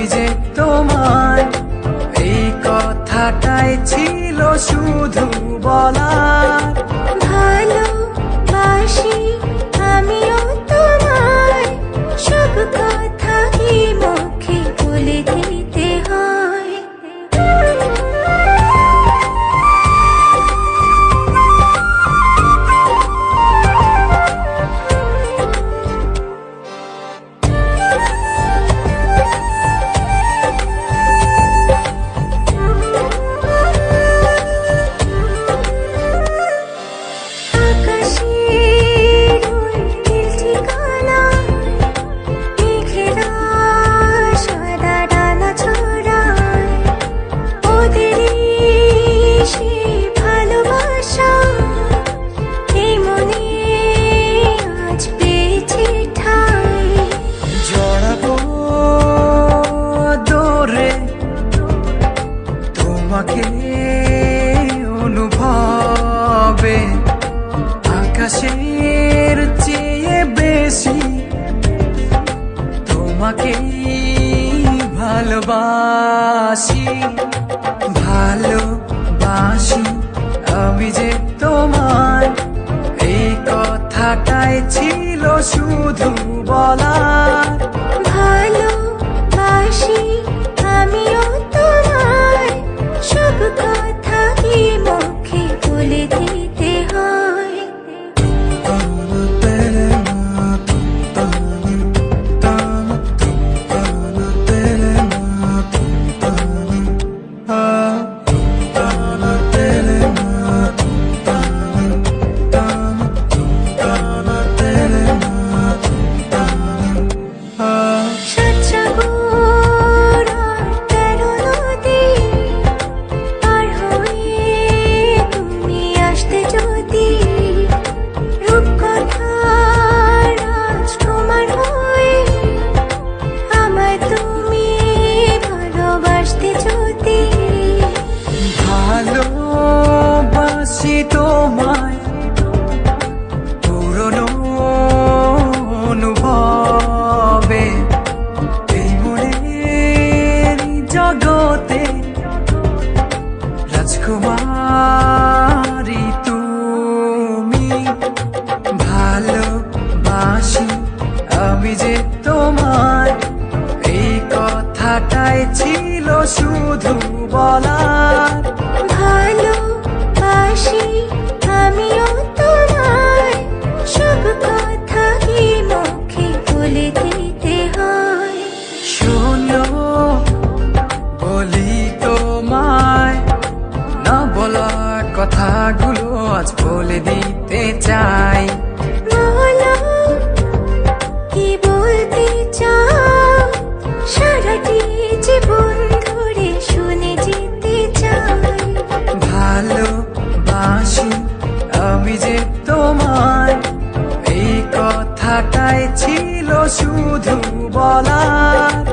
আমি যে তোমায় এই কথাটাই ছিল শুধু বলার। ভালোবাসি আমিও তোমায়, সব কথা কি মুখে বলে দিতে হয়? তোমাকে অনুভবে আকাশের চেয়ে বেশি তোমাকে ভালোবাসি। ভালোবাসি আমি যে তোমায় এই কথাটাই ছিল শুধু বলার। ভালোবাসি আমিও তোমায়, সব কথা কি মুখে বলে দিতে হয়? ভালোবাসি তোমায় পুরনো অনুভবে, এই মনের জগতে রাজকুমারী তুমি। ভালোবাসি আমি যে তোমায় এই কথাটাই ছিল শুধু বলার। ভালোবাসি আমিও তোমায়, সব কথা কি মুখে বলে দিতে হয়? শোনো বলি তোমায়, না বলা কথাগুলো আজ বলে দিতে চাই। বলো কি বলতে চাও, সারাটি জীবন ধরে শুনে যেতে চাই। ভালোবাসি আমি যে তোমায় এই কথাটাই ছিল শুধু বলার।